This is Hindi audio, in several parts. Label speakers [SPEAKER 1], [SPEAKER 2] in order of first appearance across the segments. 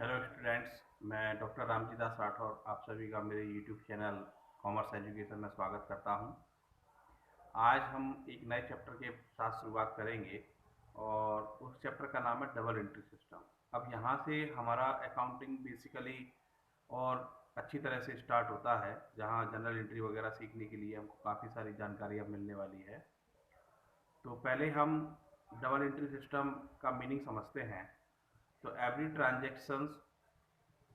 [SPEAKER 1] हेलो स्टूडेंट्स, मैं डॉक्टर रामजी दास राठौर आप सभी का मेरे यूट्यूब चैनल कॉमर्स एजुकेशन में स्वागत करता हूं। आज हम एक नए चैप्टर के साथ शुरुआत करेंगे और उस चैप्टर का नाम है डबल एंट्री सिस्टम। अब यहाँ से हमारा अकाउंटिंग बेसिकली और अच्छी तरह से स्टार्ट होता है, जहाँ जनरल एंट्री वगैरह सीखने के लिए हमको काफ़ी सारी जानकारियाँ मिलने वाली है। तो पहले हम डबल एंट्री सिस्टम का मीनिंग समझते हैं। तो every transactions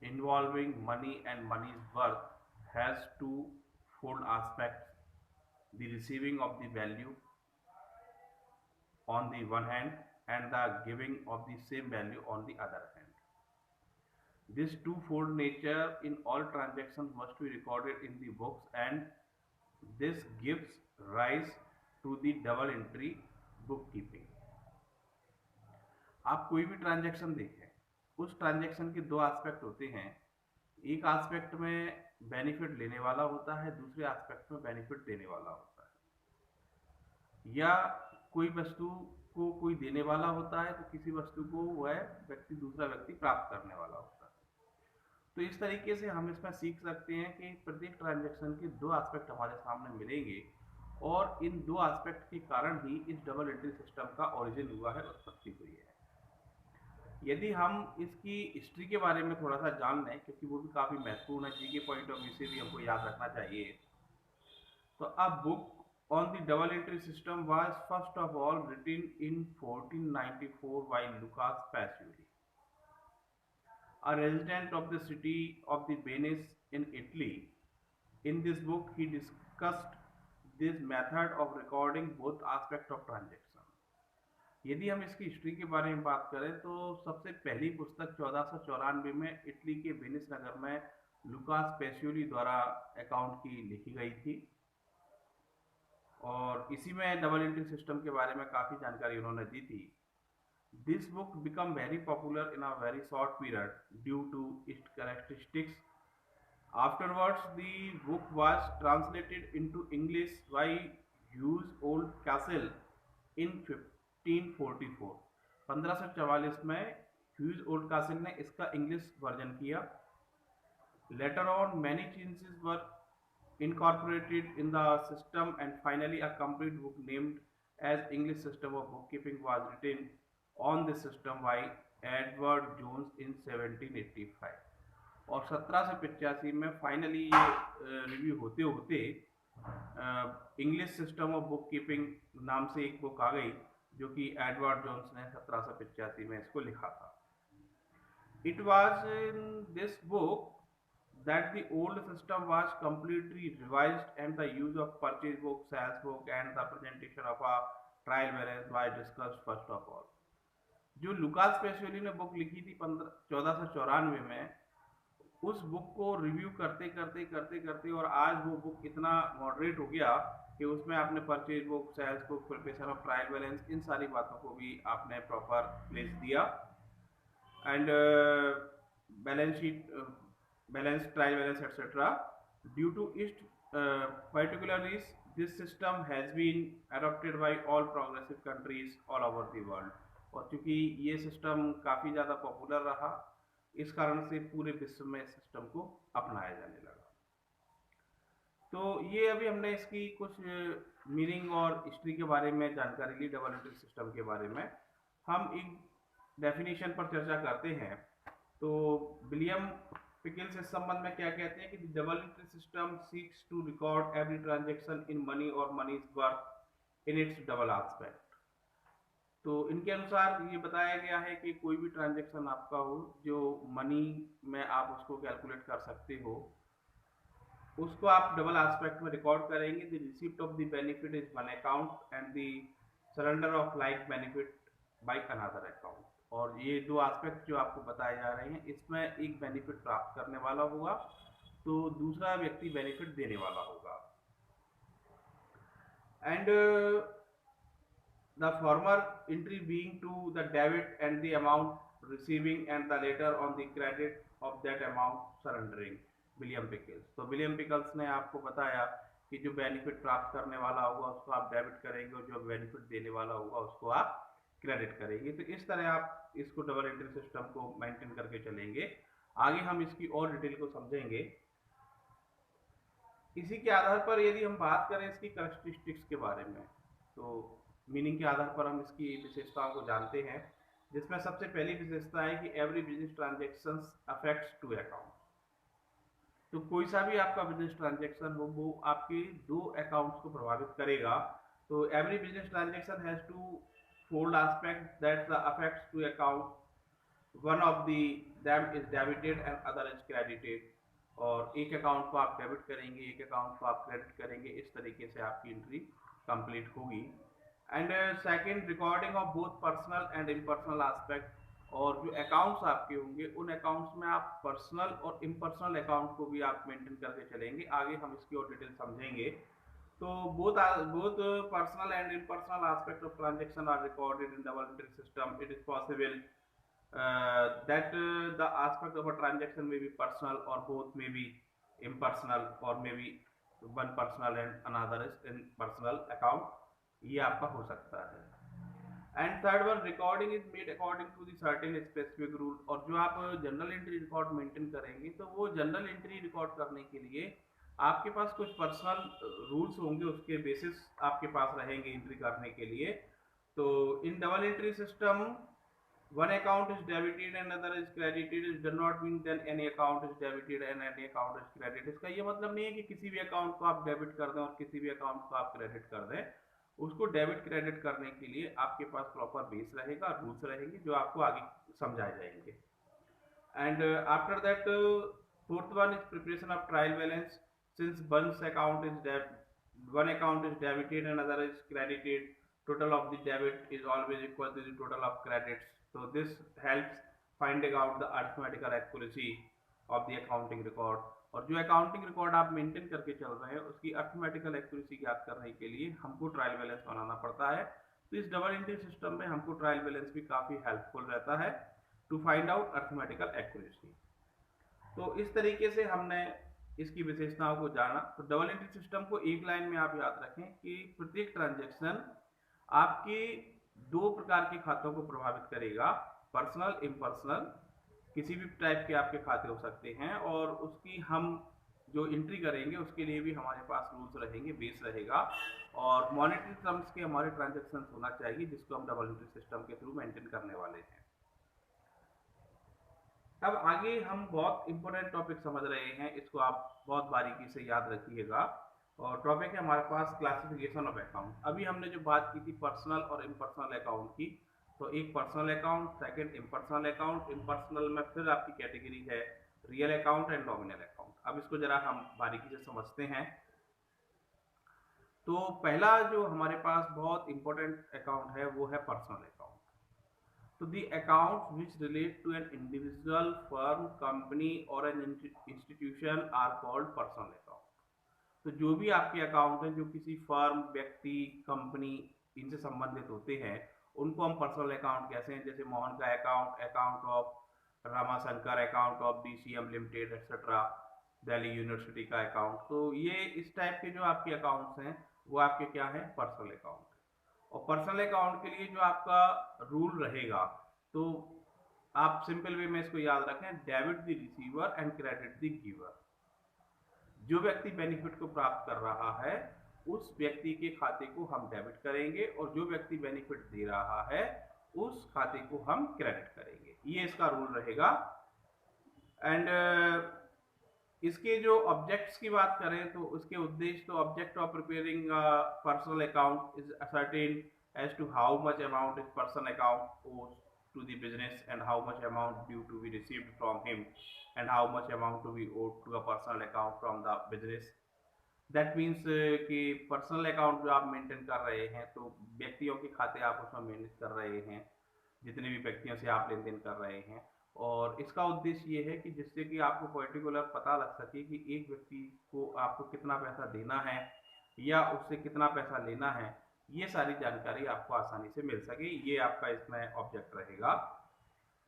[SPEAKER 1] involving money and money's worth has two fold aspects: the receiving of the value on the one hand and the giving of the same value on the other hand. This twofold nature in all transactions must be recorded in the books, and this gives rise to the double entry bookkeeping. आप कोई भी ट्रांजैक्शन देखें, उस ट्रांजैक्शन के दो एस्पेक्ट होते हैं। एक एस्पेक्ट में बेनिफिट लेने वाला होता है, दूसरे एस्पेक्ट में बेनिफिट देने वाला होता है। या कोई वस्तु को कोई देने वाला होता है तो किसी वस्तु को वह दूसरा व्यक्ति प्राप्त करने वाला होता है। तो इस तरीके से हम इसमें सीख सकते हैं कि प्रत्येक ट्रांजैक्शन के दो एस्पेक्ट हमारे सामने मिलेंगे और इन दो एस्पेक्ट के कारण ही इस डबल एंट्री सिस्टम का ओरिजिन हुआ है, उत्पत्ति हुई है। यदि हम इसकी हिस्ट्री के बारे में थोड़ा सा जान लें, क्योंकि वो भी काफ़ी महत्वपूर्ण है, जी के पॉइंट ऑफ व्यू से भी हमको याद रखना चाहिए। तो अब book on the double entry system was first of all written in 1494 by Lucas Pacioli, a resident of the city of the Venice in Italy. In this book, he discussed this method of recording both aspects of transaction. यदि हम इसकी हिस्ट्री के बारे में बात करें तो सबसे पहली पुस्तक 1494 में इटली के वेनिस नगर में लुकास पेसियोली द्वारा अकाउंट की लिखी गई थी और इसी में डबल एंट्री सिस्टम के बारे में काफ़ी जानकारी उन्होंने दी थी। This book become very popular in a very short period due to its characteristics. Afterwards, the book was translated into English by Hughes Oldcastle in 1544. 1544 में ह्यूज ओल्डकासल ने इसका इंग्लिश वर्जन किया। Later on, many changes were incorporated in the system, and finally a complete book named as English System of Bookkeeping was written on this system by Edward Jones in 1785. और 1785 में फाइनली ये रिव्यू होते होते English system of book keeping नाम से एक बुक आ गई, जो कि एडवर्ड जोन्स ने 1785 में इसको लिखा था। It was in this book that the old system was completely revised and the use of purchase book, sales book and the presentation of a trial balance was discussed first of all. जो लुकास पेसियोली ने बुक लिखी थी 1494 में, उस बुक को रिव्यू करते करते करते करते और आज वो बुक इतना मॉडरेट हो गया कि उसमें आपने purchase book, sales book, preparation of trial balance, इन सारी बातों को भी आपने प्रॉपर प्लेस दिया। And balance sheet, balance, trial balance etcetera. Due to its particularities, this system has been adopted by all progressive countries all over the world. और चूंकि ये सिस्टम काफ़ी ज़्यादा पॉपुलर रहा, इस कारण से पूरे विश्व में इस सिस्टम को अपनाया जाने लगा। तो ये अभी हमने इसकी कुछ मीनिंग और हिस्ट्री के बारे में जानकारी ली, डबल एंट्री सिस्टम के बारे में। हम एक डेफिनेशन पर चर्चा करते हैं। तो विलियम पिकल्स इस संबंध में क्या कहते हैं कि double entry system seeks to record every transaction in money or money's worth in its double aspect. तो इनके अनुसार ये बताया गया है कि कोई भी ट्रांजैक्शन आपका हो जो मनी में आप उसको कैलकुलेट कर सकते हो, उसको आप डबल एस्पेक्ट में रिकॉर्ड करेंगे। The receipt of the benefit is one account and the surrender of like benefit by another account. और ये दो एस्पेक्ट जो आपको बताए जा रहे हैं, इसमें एक बेनिफिट प्राप्त करने वाला होगा तो दूसरा व्यक्ति बेनिफिट देने वाला होगा। And the former entry being to the debit and the amount receiving and the later on the credit of that amount surrendering. William pickles, तो विलियम पिकल्स ने आपको बताया कि जो बेनिफिट प्राप्त करने वाला होगा उसको आप डेबिट करेंगे और जो बेनिफिट देने वाला होगा उसको आप क्रेडिट करेंगे। तो इस तरह आप इसको डबल एंट्री सिस्टम को मेंटेन करके चलेंगे। आगे हम इसकी और डिटेल को समझेंगे। इसी के आधार पर यदि हम बात करें इसकी कैरेक्टरिस्टिक्स के बारे में, तो मीनिंग के आधार पर हम इसकी विशेषताओं को जानते हैं, जिसमें सबसे पहली विशेषता है कि every business transaction affects two account. तो कोई सा भी आपका बिजनेस ट्रांजेक्शन हो वो आपके दो अकाउंट्स को प्रभावित करेगा। तो every business transaction has two fold aspect that the affects two account, one of the them is debited and other is credited. और एक अकाउंट को आप डेबिट करेंगे, एक अकाउंट को आप क्रेडिट करेंगे, इस तरीके से आपकी एंट्री कंप्लीट होगी। And second, recording of both personal and impersonal aspect. और जो अकाउंट्स आपके होंगे उन अकाउंट्स में आप पर्सनल और इम्पर्सनल अकाउंट को भी आप मेंटेन करके चलेंगे। आगे हम इसकी और डिटेल समझेंगे। तो both personal and impersonal aspect of transaction are recorded in double entry system. It is possible that the aspect of a transaction may be personal or both may be impersonal, or maybe one personal and another is impersonal account, ये आपका हो सकता है। And third one, recording is made according to the certain specific rule. और जो आप जनरल एंट्री रिकॉर्ड मेंटेन करेंगे तो वो जनरल एंट्री रिकॉर्ड करने के लिए आपके पास कुछ पर्सनल रूल्स होंगे, उसके बेसिस आपके पास रहेंगे एंट्री करने के लिए। तो in double entry system one account is debited and other is credited, it does not mean that any account is debited and any account is credited. इसका ये मतलब नहीं है कि किसी भी अकाउंट को आप डेबिट कर दें और किसी भी अकाउंट को आप क्रेडिट कर दें। उसको डेबिट क्रेडिट करने के लिए आपके पास प्रॉपर बेस रहेगा, रूल्स रहेंगे जो आपको आगे समझाए जाएंगे। And after that fourth one is preparation of trial balance. Since one account is debited and other is credited, total of the debit is always equal to the total of credits. So this helps finding out the arithmetical accuracy of the accounting record. और जो अकाउंटिंग रिकॉर्ड आप मेंटेन करके चल रहे हैं उसकी अर्थमेटिकल एक्यूरेसी ज्ञात करने के लिए हमको ट्रायल बैलेंस बनाना पड़ता है। तो इस डबल एंट्री सिस्टम में हमको ट्रायल बैलेंस भी काफ़ी हेल्पफुल रहता है to find out arithmetical accuracy. तो इस तरीके से हमने इसकी विशेषताओं को जाना। तो डबल एंट्री सिस्टम को एक लाइन में आप याद रखें कि प्रत्येक ट्रांजैक्शन आपके दो प्रकार के खातों को प्रभावित करेगा, पर्सनल, इम्पर्सनल। किसी भी टाइप के आपके खाते हो सकते हैं और उसकी हम जो एंट्री करेंगे उसके लिए भी हमारे पास रूल्स रहेंगे, बेस रहेगा और मॉनेटरी टर्म्स के हमारे ट्रांजैक्शंस होना चाहिए जिसको हम डबल एंट्री सिस्टम के थ्रू मेंटेन करने वाले हैं। अब आगे हम बहुत इंपॉर्टेंट टॉपिक समझ रहे हैं, इसको आप बहुत बारीकी से याद रखिएगा। और टॉपिक है हमारे पास क्लासिफिकेशन ऑफ अकाउंट। अभी हमने जो बात की थी पर्सनल और इम्पर्सनल अकाउंट की, तो एक personal account, second impersonal account. Impersonal में फिर आपकी कैटेगरी है real account and nominal account. अब इसको जरा हम बारीकी से समझते हैं। तो पहला जो हमारे पास बहुत इंपॉर्टेंट अकाउंट है वो है पर्सनल अकाउंट। तो the accounts which relate to an individual, firm, company or an institution are called personal account. तो जो भी आपके अकाउंट हैं जो किसी फर्म, व्यक्ति, कंपनी इनसे संबंधित होते हैं उनको हम पर्सनल अकाउंट कहते हैं। जैसे मोहन का account, account of Ramashankar, account of DCM limited etcetera, Delhi university का अकाउंट। तो ये इस टाइप के जो आपके अकाउंट्स हैं वो आपके क्या हैं, पर्सनल अकाउंट। और पर्सनल अकाउंट के लिए जो आपका रूल रहेगा तो आप सिंपल वे में इसको याद रखें, debit the receiver and credit the giver. जो व्यक्ति बेनिफिट को प्राप्त कर रहा है उस व्यक्ति के खाते को हम डेबिट करेंगे और जो व्यक्ति बेनिफिट दे रहा है उस खाते को हम क्रेडिट करेंगे, ये इसका रूल रहेगा। एंड इसके जो ऑब्जेक्ट्स की बात करें तो उसके उद्देश्य, तो object of preparing personal account is ascertain as to how much amount is personal account owes to the business and how much amount due to be received from him and how much amount to be owed to a personal account from the business. That means कि पर्सनल अकाउंट जो आप मेंटेन कर रहे हैं तो व्यक्तियों के खाते आप उसमें मैनेज कर रहे हैं, जितने भी व्यक्तियों से आप लेन देन कर रहे हैं। और इसका उद्देश्य ये है कि जिससे कि आपको पर्टिकुलर पता लग सके कि एक व्यक्ति को आपको कितना पैसा देना है या उससे कितना पैसा लेना है, ये सारी जानकारी आपको आसानी से मिल सके, ये आपका इसमें ऑब्जेक्ट रहेगा।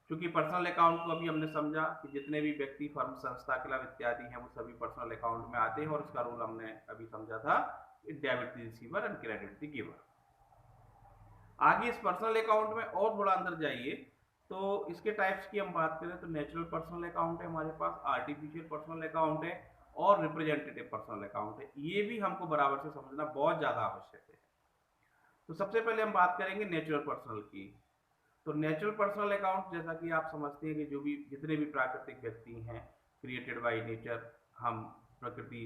[SPEAKER 1] क्योंकि पर्सनल अकाउंट को अभी हमने समझा कि जितने भी व्यक्ति, फर्म, संस्था, क्लब इत्यादि हैं वो सभी पर्सनल अकाउंट में आते हैं और इसका रूल हमने अभी समझा था, debit the receiver and credit the giver. आगे इस पर्सनल अकाउंट में और थोड़ा अंदर जाइए तो इसके टाइप्स की हम बात करें तो नेचुरल पर्सनल अकाउंट है हमारे पास, आर्टिफिशियल पर्सनल अकाउंट है और रिप्रेजेंटेटिव पर्सनल अकाउंट है। ये भी हमको बराबर से समझना बहुत ज़्यादा आवश्यक है। तो सबसे पहले हम बात करेंगे नेचुरल पर्सनल की। तो नेचुरल पर्सनल अकाउंट जैसा कि आप समझते हैं कि जो भी जितने भी प्राकृतिक व्यक्ति हैं क्रिएटेड बाय नेचर, हम प्रकृति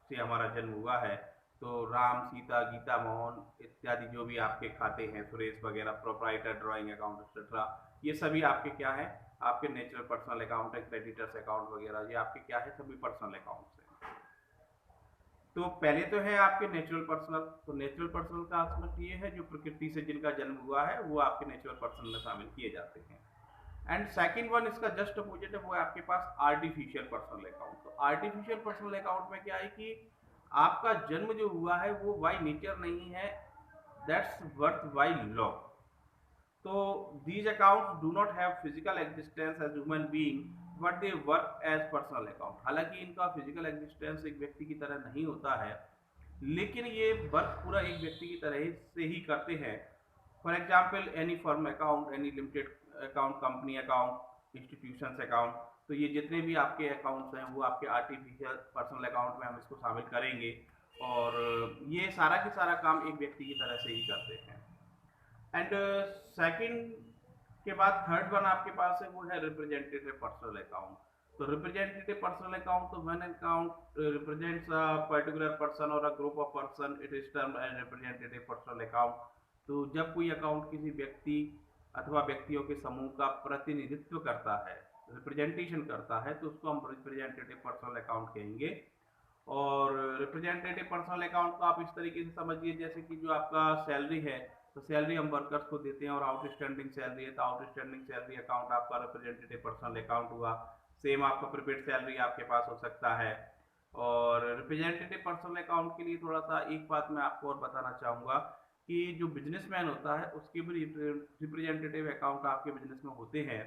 [SPEAKER 1] से हमारा जन्म हुआ है, तो राम सीता गीता मोहन इत्यादि जो भी आपके खाते हैं सुरेश वगैरह, प्रोप्राइटर ड्राइंग अकाउंट एक्सेट्रा, ये सभी आपके क्या है, आपके नेचुरल पर्सनल अकाउंट है। क्रेडिटर्स अकाउंट वगैरह ये आपके क्या है, सभी पर्सनल अकाउंट्स हैं। तो पहले तो है आपके नेचुरल पर्सनल। तो नेचुरल पर्सनल का अर्थ ये है जो प्रकृति से जिनका जन्म हुआ है वो आपके नेचुरल पर्सनल में शामिल किए जाते हैं। एंड सेकंड वन इसका जस्ट अपोजिट है, वो है आपके पास आर्टिफिशियल पर्सनल अकाउंट। तो आर्टिफिशियल पर्सनल अकाउंट में क्या है कि आपका जन्म जो हुआ है वो बाय नेचर नहीं है, दैट्स बर्थ बाय लॉ। तो these accounts do not have physical existence as human being but they work as personal account। हालांकि इनका फिजिकल एग्जिस्टेंस एक व्यक्ति की तरह नहीं होता है, लेकिन ये वर्क पूरा एक व्यक्ति की तरह से ही करते हैं। For example any firm account, any limited account, company account, institutions account, तो ये जितने भी आपके अकाउंट्स हैं वो आपके आर्टिफिशियल पर्सनल अकाउंट में हम इसको शामिल करेंगे। और ये सारा की सारा काम एक व्यक्ति की तरह से ही करते हैं। एंड सेकंड के बाद थर्ड वन आपके पास है वो है रिप्रेजेंटेटिव पर्सनल अकाउंट। तो रिप्रेजेंटेटिव पर्सनल अकाउंट, तो when account represents a particular person or a group of person it is termed as representative personal account. तो जब कोई अकाउंट किसी व्यक्ति अथवा व्यक्तियों के समूह का प्रतिनिधित्व करता है, रिप्रेजेंटेशन करता है, तो उसको हम रिप्रेजेंटेटिव पर्सनल अकाउंट कहेंगे। और रिप्रेजेंटेटिव पर्सनल अकाउंट को आप इस तरीके से समझिए जैसे कि जो आपका सैलरी है, तो सैलरी हम वर्कर्स को देते हैं और आउटस्टैंडिंग सैलरी है, तो आउटस्टैंडिंग सैलरी अकाउंट आपका रिप्रेजेंटेटिव पर्सनल अकाउंट हुआ। सेम आपका प्रीपेड सैलरी आपके पास हो सकता है। और रिप्रेजेंटेटिव पर्सनल अकाउंट के लिए थोड़ा सा एक बात मैं आपको और बताना चाहूँगा कि जो बिजनेसमैन होता है उसके भी रिप्रेजेंटेटिव अकाउंट आपके बिजनेस में होते हैं।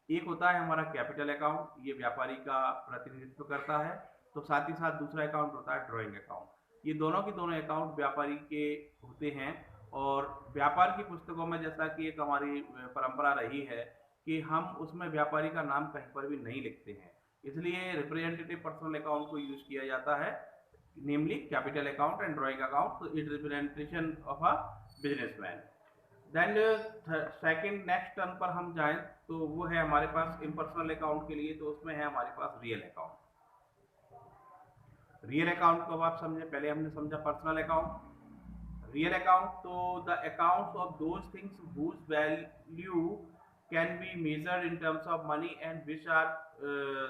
[SPEAKER 1] एक होता है हमारा कैपिटल अकाउंट, ये व्यापारी का प्रतिनिधित्व करता है। तो साथ ही साथ दूसरा अकाउंट होता है ड्राइंग अकाउंट। ये दोनों के दोनों अकाउंट व्यापारी के होते हैं। और व्यापार की पुस्तकों में जैसा कि एक हमारी परंपरा रही है कि हम उसमें व्यापारी का नाम कहीं पर भी नहीं लिखते हैं, इसलिए रिप्रेजेंटेटिव पर्सनल अकाउंट को यूज किया जाता है, namely capital account and drawing account. तो it representation of a businessman. Then second next term पर हम जाएं तो वो है हमारे पास इम्पर्सनल अकाउंट के लिए, तो उसमें है हमारे पास रियल अकाउंट। रियल अकाउंट को अब आप समझे, पहले हमने समझा पर्सनल अकाउंट। रियल अकाउंट, तो the accounts of those things whose value can be measured in terms of money and which are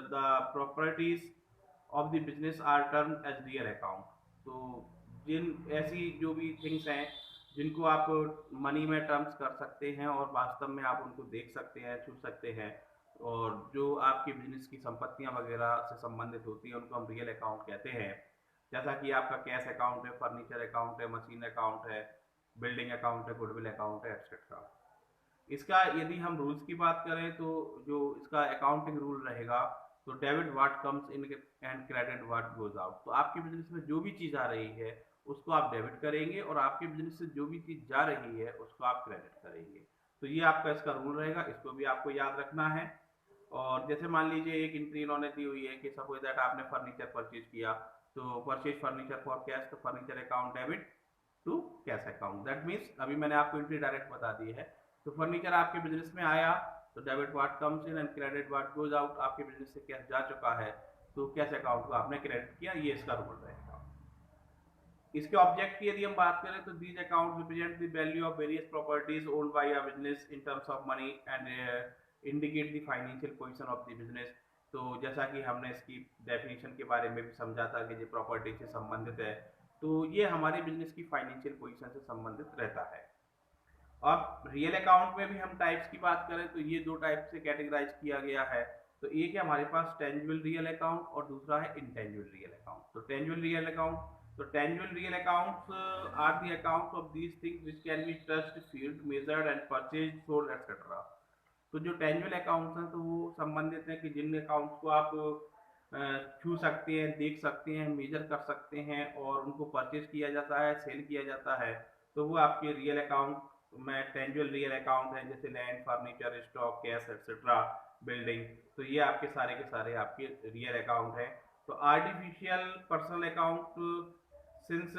[SPEAKER 1] the properties of the business are term as real account. तो जिन ऐसी जो भी थिंग्स हैं जिनको आप मनी में टर्म्स कर सकते हैं और वास्तव में आप उनको देख सकते हैं, छू सकते हैं, और जो आपकी बिजनेस की संपत्तियां वगैरह से संबंधित होती हैं उनको हम रियल अकाउंट कहते हैं। जैसा कि आपका कैश अकाउंट है, फर्नीचर अकाउंट है, मशीन अकाउंट है, बिल्डिंग अकाउंट है, गुडविल अकाउंट है, एक्सेट्रा। इसका यदि हम रूल्स की बात करें तो जो इसका अकाउंटिंग रूल रहेगा, तो debit what comes in and credit what goes out. तो आपके बिजनेस में जो भी चीज़ आ रही है उसको आप डेबिट करेंगे और आपके बिजनेस से जो भी चीज़ जा रही है उसको आप क्रेडिट करेंगे। तो ये आपका इसका रूल रहेगा, इसको भी आपको याद रखना है। और जैसे मान लीजिए एक एंट्री इन्होंने दी हुई है कि सपोज दैट आपने फर्नीचर परचेज किया, तो परचेज फर्नीचर फॉर कैश, तो furniture account debit to cash account. That means अभी मैंने आपको एंट्री डायरेक्ट बता दी है। तो फर्नीचर आपके बिजनेस में आया तो debit what comes in and credit what goes out. आपके बिजनेस से कैश जा चुका है तो कैश अकाउंट को आपने क्रेडिट किया, ये इसका रूल रहेगा। इसके ऑब्जेक्ट की यदि हम बात करें तो these account represent the value of various properties owned by a business in terms of money and indicate the financial position of the business. तो जैसा कि हमने इसकी डेफिनेशन के बारे में भी समझा था कि ये प्रॉपर्टी से संबंधित है, तो ये हमारे बिजनेस की फाइनेंशियल पोजीशन से संबंधित रहता है। अब रियल अकाउंट में भी हम टाइप्स की बात करें तो ये दो टाइप से कैटेगराइज किया गया है। तो एक है हमारे पास टेंजिबल रियल अकाउंट और दूसरा है इंटेंजिबल रियल अकाउंट। तो टेंजिबल रियल अकाउंट, तो tangible real accounts are the accounts of these things which can be touched, felt, measured and purchased, sold etcetera. तो जो टेंजिबल अकाउंट्स हैं तो वो संबंधित हैं कि जिन अकाउंट्स को आप छू सकते हैं, देख सकते हैं, मेजर कर सकते हैं और उनको परचेज किया जाता है, सेल किया जाता है, तो वो आपके रियल अकाउंट में टेंजुअल रियल अकाउंट है, जैसे land, furniture, stock, cash etcetera, building, तो ये आपके सारे के सारे आपके रियल अकाउंट है। तो artificial personal account, since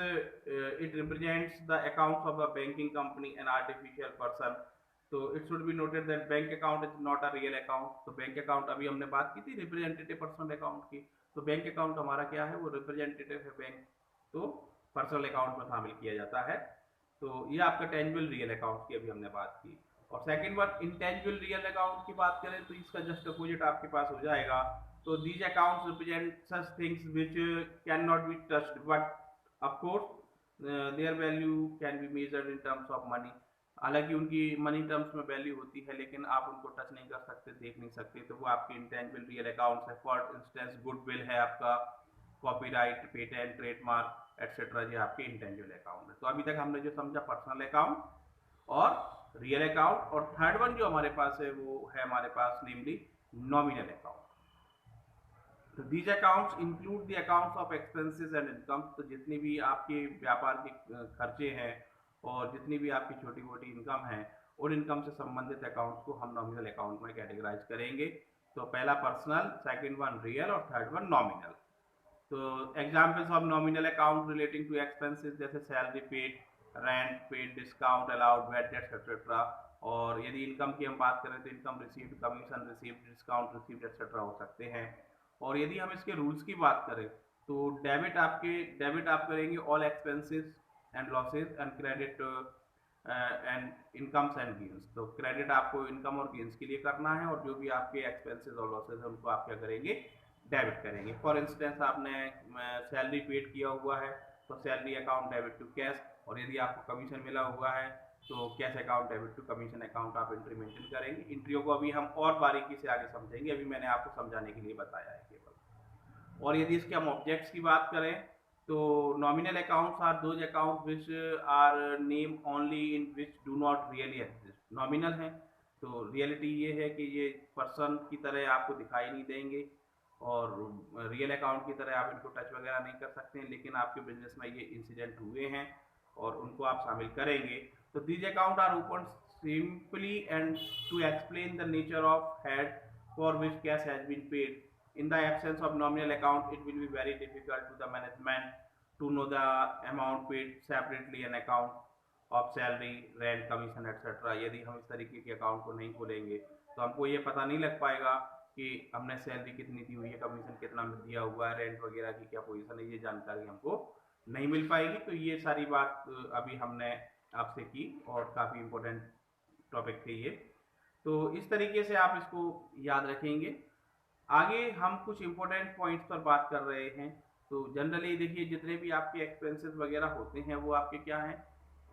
[SPEAKER 1] it represents the accounts of a banking company and artificial person, तो it should be noted that bank account is not a real account. तो बैंक अकाउंट अभी हमने बात की थी रिप्रेजेंटेटिव पर्सनल अकाउंट की, तो बैंक अकाउंट हमारा क्या है, वो रिप्रेजेंटेटिव है बैंक, तो पर्सनल अकाउंट में शामिल किया जाता है। तो ये आपका टेंजुअल रियल अकाउंट की अभी हमने बात की। और सेकंड वन इंटेंजुअल रियल अकाउंट की बात करें तो इसका जस्ट अपोजिट आपके पास हो जाएगा। तो these accounts represent such things which can not be touched, but of course their value can be measured in terms of money. हालांकि उनकी मनी टर्म्स में वैल्यू होती है, लेकिन आप उनको टच नहीं कर सकते, देख नहीं सकते, तो वो आपके इंटेंजिबल रियल अकाउंट्स है। फॉर इंस्टेंस गुडविल है आपका, कॉपीराइट, पेटेंट, ट्रेडमार्क एटसेट्रा, ये आपके इंटेंजिबल अकाउंट है। तो अभी तक हमने जो समझा पर्सनल अकाउंट और रियल अकाउंट, और थर्ड वन जो हमारे पास है वो है हमारे पास नेमली नॉमिनल अकाउंट। तो these accounts include the accounts of expenses and income. तो जितनी भी आपके व्यापार के खर्चे हैं और जितनी भी आपकी छोटी मोटी इनकम है, उन इनकम से संबंधित अकाउंट्स को हम नॉमिनल अकाउंट में कैटेगराइज करेंगे। तो पहला पर्सनल, सेकंड वन रियल और थर्ड वन नॉमिनल। तो examples of nominal account relating to expenses जैसे salary paid, rent paid, discount allowed, VAT etcetera. और यदि इनकम की हम बात करें तो income received, commission received, discount received etcetera हो सकते हैं। और यदि हम इसके रूल्स की बात करें तो डेबिट आप करेंगे all expenses and losses, and credit and incomes and gains. तो क्रेडिट आपको इनकम और गेन्स के लिए करना है, और जो भी आपके एक्सपेंसेस और लॉसेज है उनको आप क्या करेंगे, डेबिट करेंगे। फॉर इंस्टेंस आपने सैलरी पेड किया हुआ है तो salary account debit to cash, और यदि आपको कमीशन मिला हुआ है तो cash account debit to commission account आप एंट्री मेंटेन करेंगे। एंट्रियों को अभी हम और बारीकी से आगे समझेंगे, अभी मैंने आपको समझाने के लिए बताया है केवल। और यदि इसके हम ऑब्जेक्ट्स की बात करें तो nominal accounts are those account which are name only in which do not really exist. Nominal है तो रियलिटी ये है कि ये पर्सन की तरह आपको दिखाई नहीं देंगे, और रियल अकाउंट की तरह आप इनको टच वगैरह नहीं कर सकते हैं, लेकिन आपके बिजनेस में ये इंसिडेंट हुए हैं और उनको आप शामिल करेंगे। तो these account are open simply and to explain the nature of head for which cash has been paid. In the absence of nominal account, it will be very difficult to the management to know the amount paid separately an account of salary, rent, commission, etc. यदि हम इस तरीके के अकाउंट को नहीं खोलेंगे तो हमको ये पता नहीं लग पाएगा कि हमने सैलरी कितनी दी हुई है, कमीशन कितना दिया हुआ है, रेंट वगैरह की क्या पोजीशन है, ये जानकारी हमको नहीं मिल पाएगी। तो ये सारी बात अभी हमने आपसे की, और काफ़ी इम्पोर्टेंट टॉपिक थे ये। तो इस तरीके से आप इसको याद रखेंगे। आगे हम कुछ इंपॉर्टेंट पॉइंट्स पर बात कर रहे हैं। तो जनरली देखिए जितने भी आपके एक्सपेंसेस वगैरह होते हैं वो आपके क्या हैं,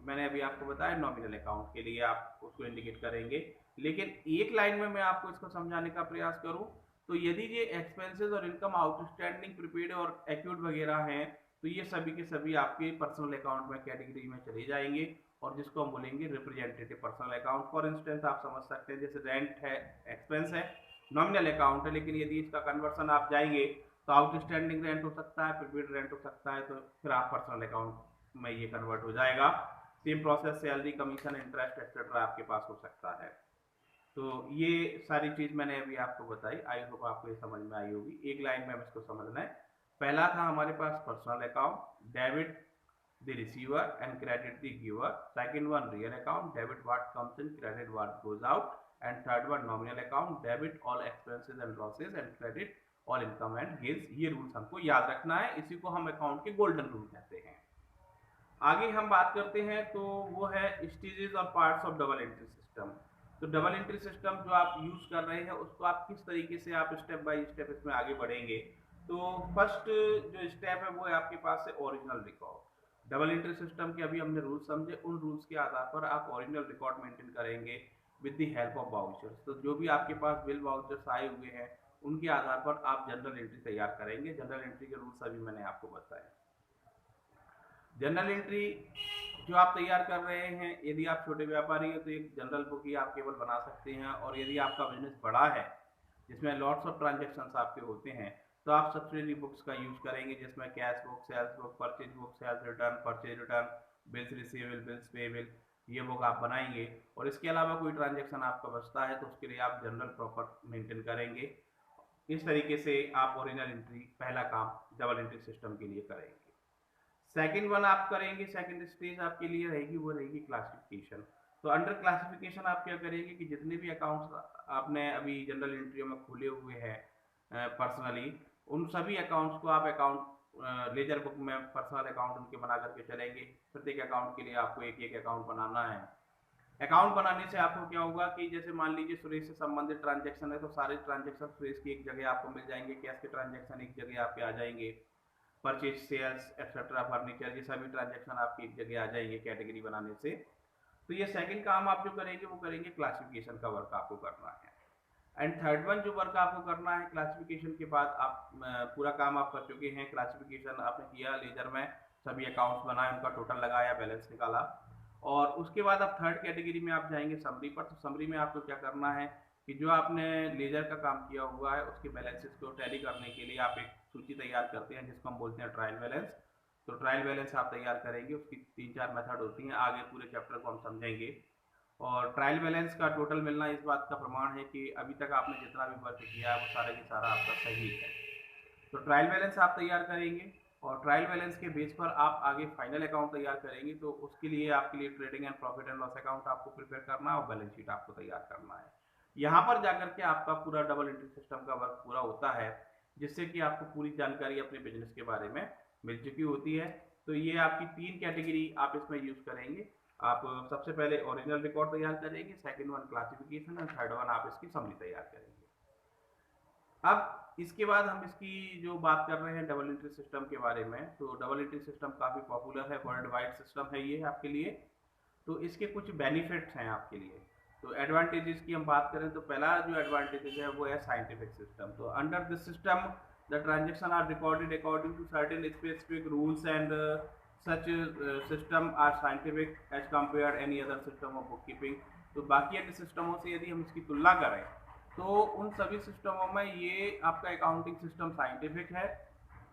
[SPEAKER 1] मैंने अभी आपको बताया नॉमिनल अकाउंट के लिए आप उसको इंडिकेट करेंगे। लेकिन एक लाइन में मैं आपको इसको समझाने का प्रयास करूं तो यदि ये एक्सपेंसेस और इनकम आउटस्टैंडिंग, प्रीपेड और एक्यूट वगैरह हैं तो ये सभी के सभी आपके पर्सनल अकाउंट में कैटेगरी में चले जाएंगे, और जिसको हम बोलेंगे representative personal account. For instance आप समझ सकते हैं जैसे रेंट है, एक्सपेंस है, नॉमिनल अकाउंट है, लेकिन यदि इसका कन्वर्सन आप जाएंगे तो आउटस्टैंडिंग रेंट हो सकता है, प्रीपेड रेंट हो सकता है, तो फिर आप पर्सनल अकाउंट में ये कन्वर्ट हो जाएगा। Same process salary, commission, interest etcetera आपके पास हो सकता है। तो ये सारी चीज मैंने अभी आपको बताई, आई होप आपको ये समझ में आई होगी। एक लाइन में हम इसको समझना है। पहला था हमारे पास personal account, debit the receiver and credit the giver. Second one real account, debit what comes in, credit what goes out. And third one nominal account, debit all expenses and losses and credit all income and gains। ये रूल्स हमको याद रखना है, इसी को हम अकाउंट के गोल्डन रूल कहते हैं। आगे हम बात करते हैं तो वो है स्टेजेस और parts of double entry system. तो डबल एंट्री सिस्टम जो आप यूज कर रहे हैं उसको आप किस तरीके से आप स्टेप बाय स्टेप इसमें आगे बढ़ेंगे। तो फर्स्ट जो स्टेप है वो है आपके पास है original record. Double entry system के अभी हमने रूल्स समझे, उन रूल्स के आधार पर आप ओरिजिनल रिकॉर्ड मेंटेन करेंगे with the help of vouchers. तो जो भी आपके पास बिल वाउचर्स आए हुए हैं उनके आधार पर आप जनरल एंट्री तैयार करेंगे। जनरल एंट्री के रूल्स अभी मैंने आपको बताए। जनरल एंट्री जो आप तैयार कर रहे हैं, यदि आप छोटे व्यापारी हैं तो एक जनरल बुक ही आप केवल बना सकते हैं, और यदि आपका बिजनेस बड़ा है जिसमें लॉट्स ऑफ ट्रांजेक्शन्स आपके होते हैं तो आप सब्सिडरी बुक्स का यूज करेंगे, जिसमें cash book, sales book, purchase book, sales return, purchase return, bills receivable, bills payable, ये बुक आप बनाएंगे। और इसके अलावा कोई ट्रांजेक्शन आपका बचता है तो उसके लिए आप जनरल प्रॉपर मेंटेन करेंगे। इस तरीके से आप ओरिजिनल एंट्री पहला काम डबल एंट्री सिस्टम के लिए करेंगे। सेकंड वन आप करेंगे, सेकंड स्टेज आपके लिए रहेगी वो रहेगी क्लासिफिकेशन। तो अंडर क्लासिफिकेशन आप क्या करेंगे कि जितने भी अकाउंट्स आपने अभी जनरल एंट्रियों में खोले हुए हैं पर्सनली, उन सभी अकाउंट्स को आप अकाउंट लेजर बुक में पर्सनल अकाउंट उनके बना करके चलेंगे। प्रत्येक अकाउंट के लिए आपको एक एक अकाउंट बनाना है। अकाउंट बनाने से आपको क्या होगा कि जैसे मान लीजिए सुरेश से संबंधित ट्रांजेक्शन है तो सारे ट्रांजेक्शन सुरेश की एक जगह आपको मिल जाएंगे, कैश के ट्रांजेक्शन एक जगह आपके आ जाएंगे, परचेज सेल्स एक्सेट्रा फर्नीचर ये सभी ट्रांजेक्शन आपकी एक जगह आ जाएंगे कैटेगरी बनाने से। तो ये सेकंड काम आप जो करेंगे वो करेंगे क्लासिफिकेशन का वर्क आपको करना है। एंड थर्ड वन जो वर्क आपको करना है क्लासिफिकेशन के बाद, आप पूरा काम आप कर चुके हैं, क्लासिफिकेशन आपने किया लेजर में, सभी अकाउंट्स बनाए, उनका टोटल लगाया, बैलेंस निकाला, और उसके बाद आप थर्ड कैटेगरी में आप जाएंगे समरी पर। तो समरी में आपको क्या करना है कि जो आपने लेजर का काम किया हुआ है उसके बैलेंसेस को टैली करने के लिए आप एक सूची तैयार करते हैं जिसको हम बोलते हैं ट्रायल बैलेंस। तो ट्रायल बैलेंस आप तैयार करेंगे, उसकी 3-4 मेथड होती हैं, आगे पूरे चैप्टर को हम समझेंगे। और ट्रायल बैलेंस का टोटल मिलना इस बात का प्रमाण है कि अभी तक आपने जितना भी वर्क किया है वो सारा की सारा आपका सही है। तो ट्रायल बैलेंस आप तैयार करेंगे और ट्रायल बैलेंस के बेस पर आप आगे फाइनल अकाउंट तैयार करेंगे। तो उसके लिए आपके लिए trading and profit and loss account आपको प्रिपेयर करना है और बैलेंस शीट आपको तैयार करना है। यहाँ पर जाकर के आपका पूरा डबल एंट्री सिस्टम का वर्क पूरा होता है, जिससे कि आपको पूरी जानकारी अपने बिजनेस के बारे में मिल चुकी होती है। तो ये आपकी 3 कैटेगरी आप इसमें यूज करेंगे। आप सबसे पहले ओरिजिनल रिकॉर्ड तैयार करेंगे, second one classification and third one आप इसकी समरी तैयार करेंगे। अब इसके बाद हम इसकी जो बात कर रहे हैं डबल एंट्री सिस्टम के बारे में, तो डबल एंट्री सिस्टम काफ़ी पॉपुलर है, वर्ल्ड वाइड सिस्टम है ये आपके लिए। तो इसके कुछ बेनिफिट्स हैं आपके लिए। तो एडवांटेजेस की हम बात करें तो पहला जो एडवांटेज है वो है साइंटिफिक सिस्टम। तो under this system the transaction are recorded according to certain specific rules and such system are scientific as compare any other system of bookkeeping. तो बाकी अन्य सिस्टमों से यदि हम इसकी तुलना करें तो उन सभी सिस्टमों में ये आपका अकाउंटिंग सिस्टम साइंटिफिक है,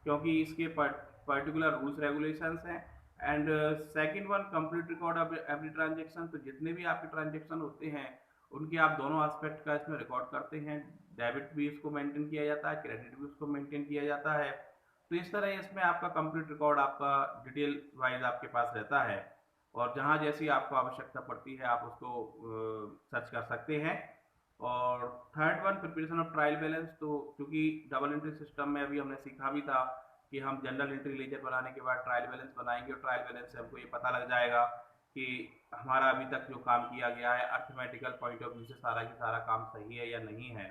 [SPEAKER 1] क्योंकि इसके पर्टिकुलर रूल्स रेगुलेशंस हैं। And second one complete record of every transaction. तो जितने भी आपके ट्रांजेक्शन होते हैं उनके आप दोनों एस्पेक्ट का इसमें रिकॉर्ड करते हैं, डेबिट भी इसको मेंटेन किया जाता है, क्रेडिट भी उसको मेंटेन किया जाता है। तो इस तरह इसमें आपका कंप्लीट रिकॉर्ड आपका डिटेल वाइज आपके पास रहता है, और जहाँ जैसी आपको आवश्यकता पड़ती है आप उसको सर्च कर सकते हैं। और third one preparation of trial balance. तो क्योंकि डबल एंट्री सिस्टम में अभी हमने सीखा भी था कि हम जनरल एंट्री लेजर बनाने के बाद ट्रायल बैलेंस बनाएंगे, और ट्रायल बैलेंस से हमको ये पता लग जाएगा कि हमारा अभी तक जो काम किया गया है अर्थमेटिकल पॉइंट ऑफ व्यू से सारा की सारा काम सही है या नहीं है।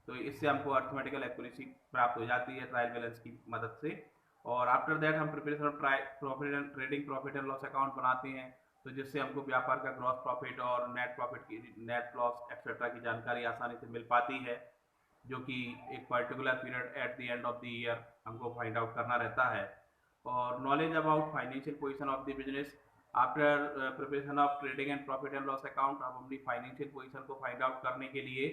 [SPEAKER 1] तो इससे हमको अर्थमेटिकल एक्यूरेसी प्राप्त हो जाती है ट्रायल बैलेंस की मदद से। और आफ्टर दैट हम preparation of profit and trading profit and loss account बनाते हैं, तो जिससे हमको व्यापार का ग्रॉस प्रॉफिट और नेट प्रॉफिट की, नेट लॉस एक्सेट्रा की जानकारी आसानी से मिल पाती है, जो कि एक particular period at the end of the year हमको फाइंड आउट करना रहता है। और knowledge about financial position of the business. After preparation of trading and profit and loss account हम अपनी फाइनेंशियल पोजीशन को फाइंड आउट करने के लिए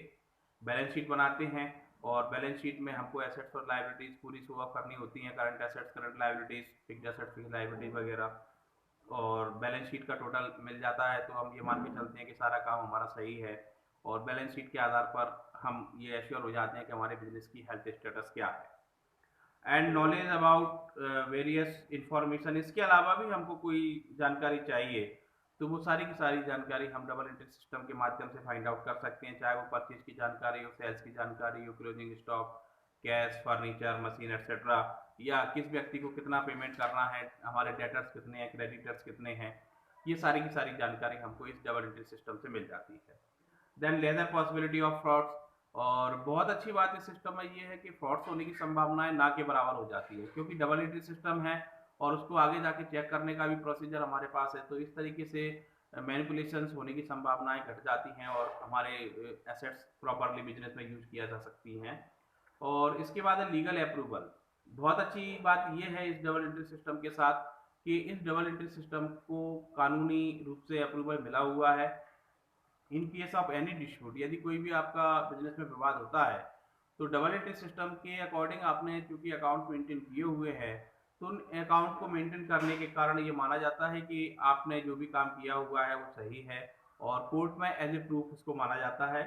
[SPEAKER 1] बैलेंस शीट बनाते हैं, और बैलेंस शीट में हमको एसेट्स और लाइबिलिटीज पूरी शो ऑफ करनी होती हैं, current assets, current liabilities, fixed assets, fixed liabilities वगैरह। और बैलेंस शीट का टोटल मिल जाता है तो हम ये मान के चलते हैं कि सारा काम हमारा सही है, और बैलेंस शीट के आधार पर हम ये एश्योर हो जाते हैं कि हमारे बिजनेस की हेल्थ स्टेटस क्या है। And knowledge about various information. इसके अलावा भी हमको कोई जानकारी चाहिए तो वो सारी की सारी जानकारी हम डबल एंट्री सिस्टम के माध्यम से फाइंड आउट कर सकते हैं, चाहे वो परचेज की जानकारी हो, सेल्स की जानकारी हो, closing stock, cash, furniture, machine etcetera, या किस व्यक्ति को कितना पेमेंट करना है, हमारे डेटर्स कितने हैं, क्रेडिटर्स कितने हैं, ये सारी की सारी जानकारी हमको इस डबल एंट्री सिस्टम से मिल जाती है। Then ledger possibility of frauds. और बहुत अच्छी बात इस सिस्टम में ये है कि फ्रॉड्स होने की संभावनाएं ना के बराबर हो जाती है, क्योंकि डबल एंट्री सिस्टम है और उसको आगे जाके चेक करने का भी प्रोसीजर हमारे पास है। तो इस तरीके से मैनिपुलेशंस होने की संभावनाएं घट जाती हैं और हमारे एसेट्स प्रॉपरली बिजनेस में यूज किया जा सकती हैं। और इसके बाद है लीगल अप्रूवल। बहुत अच्छी बात यह है इस डबल एंट्री सिस्टम के साथ कि इस डबल एंट्री सिस्टम को कानूनी रूप से अप्रूवल मिला हुआ है। In case of any dispute, यदि कोई भी आपका बिजनेस में विवाद होता है तो डबल एंट्री सिस्टम के अकॉर्डिंग आपने चूंकि अकाउंट मेंटेन किए हुए हैं तो उन अकाउंट को मेंटेन करने के कारण ये माना जाता है कि आपने जो भी काम किया हुआ है वो सही है, और कोर्ट में एज ए प्रूफ उसको माना जाता है।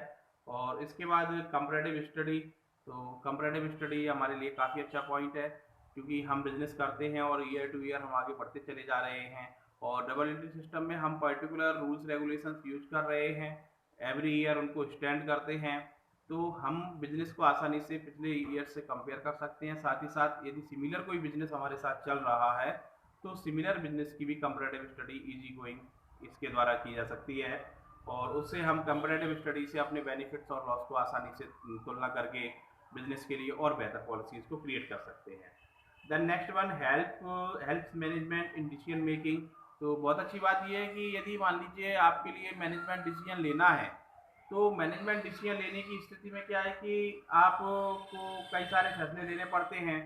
[SPEAKER 1] और इसके बाद कंपैरेटिव स्टडी, तो कंपैरेटिव स्टडी हमारे लिए काफ़ी अच्छा पॉइंट है, क्योंकि हम बिजनेस करते हैं और ईयर टू ईयर हम आगे बढ़ते चले जा रहे हैं, और डबल एंट्री सिस्टम में हम पर्टिकुलर रूल्स रेगुलेशंस यूज कर रहे हैं, एवरी ईयर उनको स्टैंड करते हैं। तो हम बिजनेस को आसानी से पिछले ईयर से कंपेयर कर सकते हैं। साथ ही साथ यदि सिमिलर कोई बिजनेस हमारे साथ चल रहा है तो सिमिलर बिजनेस की भी कंपैरेटिव स्टडी इजी गोइंग इसके द्वारा की जा सकती है, और उससे हम कंपैरेटिव स्टडी से अपने बेनिफिट्स और लॉस को आसानी से तुलना करके बिजनेस के लिए और बेहतर पॉलिसीज को क्रिएट कर सकते हैं। Then next one help management in decision making. तो बहुत अच्छी बात यह है कि यदि मान लीजिए आपके लिए मैनेजमेंट डिसीजन लेना है, तो मैनेजमेंट डिसीजन लेने की स्थिति में क्या है कि आपको कई सारे फैसले लेने पड़ते हैं।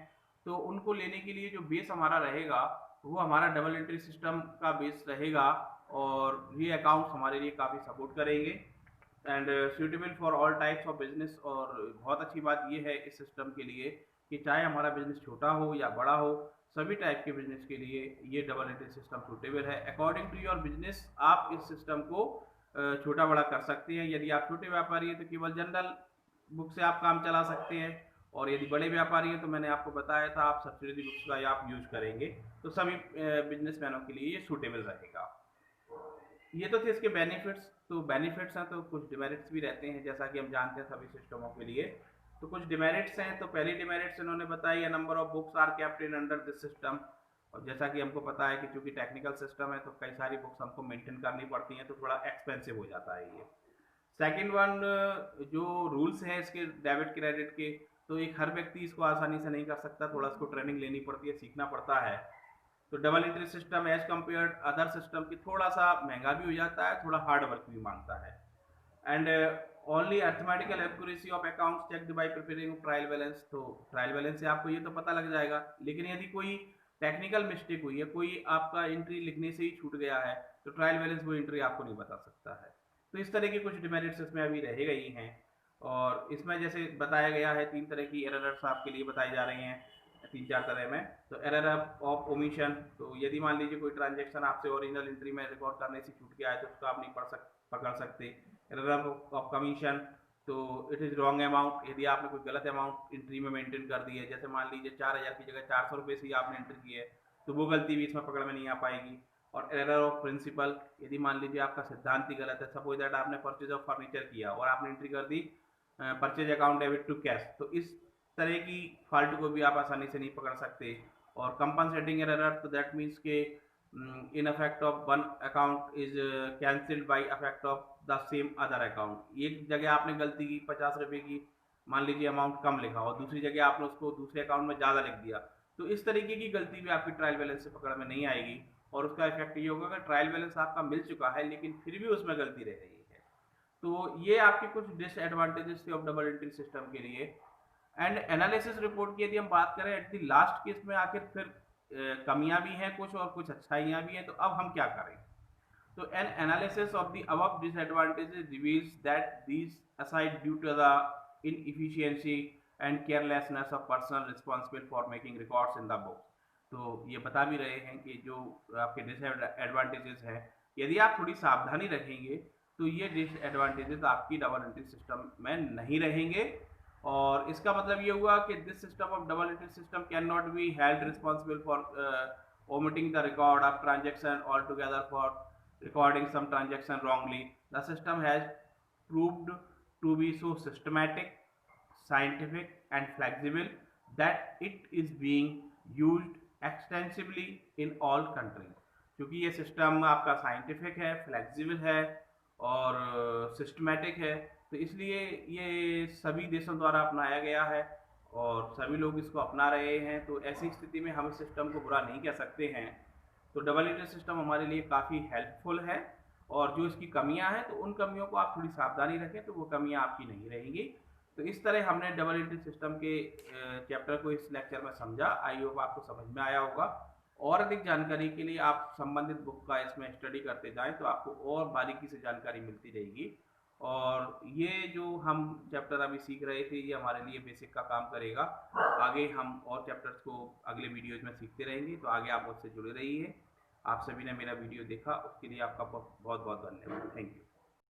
[SPEAKER 1] तो उनको लेने के लिए जो बेस हमारा रहेगा वो हमारा डबल एंट्री सिस्टम का बेस रहेगा, और ये अकाउंट्स हमारे लिए काफ़ी सपोर्ट करेंगे and suitable for all types of business. और बहुत अच्छी बात ये है इस सिस्टम के लिए कि चाहे हमारा बिजनेस छोटा हो या बड़ा हो, सभी टाइप के बिजनेस के लिए ये डबल एंट्री सिस्टम सूटेबल है। अकॉर्डिंग टू योर बिजनेस आप इस सिस्टम को छोटा बड़ा कर सकते हैं। यदि आप छोटे व्यापारी हैं तो केवल जनरल बुक से आप काम चला सकते हैं, और यदि बड़े व्यापारी हैं तो मैंने आपको बताया था आप सब्सिडरी बुक्स का आप यूज करेंगे, तो सभी बिजनेसमैनों के लिए ये सूटेबल रहेगा। ये तो थे इसके बेनिफिट्स। तो बेनिफिट्स हैं तो कुछ डिमेरिट्स भी रहते हैं, जैसा कि हम जानते हैं सभी सिस्टमों के लिए। तो कुछ डिमेरिट्स हैं, तो पहली डिमेरिट्स इन्होंने बताई, number of books are kept in under this system. और जैसा कि हमको पता है कि चूंकि टेक्निकल सिस्टम है तो कई सारी बुक्स हमको मेंटेन करनी पड़ती हैं, तो थोड़ा एक्सपेंसिव हो जाता है ये। सेकंड वन, जो रूल्स हैं इसके डेबिट क्रेडिट के, तो एक हर व्यक्ति इसको आसानी से नहीं कर सकता, थोड़ा इसको ट्रेनिंग लेनी पड़ती है, सीखना पड़ता है। तो double entry system as compare other system की थोड़ा सा महंगा भी हो जाता है, थोड़ा हार्ड वर्क भी मांगता है। And only arithmetical accuracy of accounts checked by preparing trial balance. तो ट्रायल बैलेंस से आपको ये तो पता लग जाएगा, लेकिन यदि कोई टेक्निकल मिस्टेक हुई है, कोई आपका एंट्री लिखने से ही छूट गया है, तो ट्रायल बैलेंस वो एंट्री आपको नहीं बता सकता है। तो इस तरह के कुछ डिमेरिट्स इसमें अभी रह गई हैं। और इसमें जैसे बताया गया है 3 तरह की एरर्स आपके लिए बताई जा रही हैं, 3-4 तरह में। तो एरर ऑफ ओमिशन, तो यदि मान लीजिए कोई ट्रांजेक्शन आपसे ओरिजिनल एंट्री में रिकॉर्ड करने से छूट गया है तो उसको आप नहीं पकड़ सकते। एरर ऑफ कमीशन, तो इट इज़ रॉन्ग अमाउंट, यदि आपने कोई गलत अमाउंट एंट्री में मेंटेन कर दी है, जैसे मान लीजिए 4000 की जगह 400 रुपये से ही आपने एंट्री की है, तो वो गलती भी इसमें पकड़ में नहीं आ पाएगी। और एरर ऑफ प्रिंसिपल, यदि मान लीजिए आपका सिद्धांत ही गलत है, सपोज दैट आपने परचेज ऑफ फर्नीचर किया और आपने एंट्री कर दी purchase account debit to cash, तो इस तरह की फॉल्ट को भी आप आसानी से नहीं पकड़ सकते। और कंपनसेटिंग एरर, तो दैट मीन्स के in effect of one account is cancelled by effect of the same other account. एक जगह आपने गलती की 50 रुपये की, मान लीजिए अमाउंट कम लिखा और दूसरी जगह आपने उसको दूसरे अकाउंट में ज़्यादा लिख दिया, तो इस तरीके की गलती भी आपकी ट्रायल बैलेंस से पकड़ में नहीं आएगी। और उसका इफेक्ट ये होगा कि ट्रायल बैलेंस आपका मिल चुका है लेकिन फिर भी उसमें गलती रह गई है। तो ये आपके कुछ डिसएडवांटेजेस थे ऑफ डबल एंट्री सिस्टम के लिए। एंड एनालिसिस रिपोर्ट की यदि हम बात करें एट द लास्ट केस में, आखिर फिर कमियां भी हैं कुछ और कुछ अच्छाइयां भी हैं, तो अब हम क्या करें। तो an analysis of the above disadvantages reveals that these aside due to the inefficiency and carelessness of person responsible for making records in the book. तो ये बता भी रहे हैं कि जो आपके डिसएडवांटेजेस हैं, यदि आप थोड़ी सावधानी रखेंगे तो ये डिसएडवांटेजेस आपकी डबल एंट्री सिस्टम में नहीं रहेंगे। और इसका मतलब ये हुआ कि this system of double entry system can not be held responsible for omitting the record of transaction altogether for recording some transaction wrongly. The system has proved to be so systematic, scientific and flexible that it is being used extensively in all countries. क्योंकि ये सिस्टम आपका साइंटिफिक है, फ्लेक्सिबल है और सिस्टमेटिक है, तो इसलिए ये सभी देशों द्वारा अपनाया गया है और सभी लोग इसको अपना रहे हैं। तो ऐसी स्थिति में हम इस सिस्टम को बुरा नहीं कह सकते हैं। तो डबल एंट्री सिस्टम हमारे लिए काफ़ी हेल्पफुल है, और जो इसकी कमियां हैं तो उन कमियों को आप थोड़ी सावधानी रखें तो वो कमियां आपकी नहीं रहेंगी। तो इस तरह हमने डबल एंट्री सिस्टम के चैप्टर को इस लेक्चर में समझा। आई होप आपको समझ में आया होगा। और अधिक जानकारी के लिए आप संबंधित बुक का इसमें स्टडी करते जाएं तो आपको और बारीकी से जानकारी मिलती रहेगी। और ये जो हम चैप्टर अभी सीख रहे थे ये हमारे लिए बेसिक का काम करेगा। आगे हम और चैप्टर्स को अगले वीडियोज में सीखते रहेंगे, तो आगे आप मुझसे जुड़े रहिए। आप सभी ने मेरा वीडियो देखा उसके लिए आपका बहुत बहुत धन्यवाद। Thank you.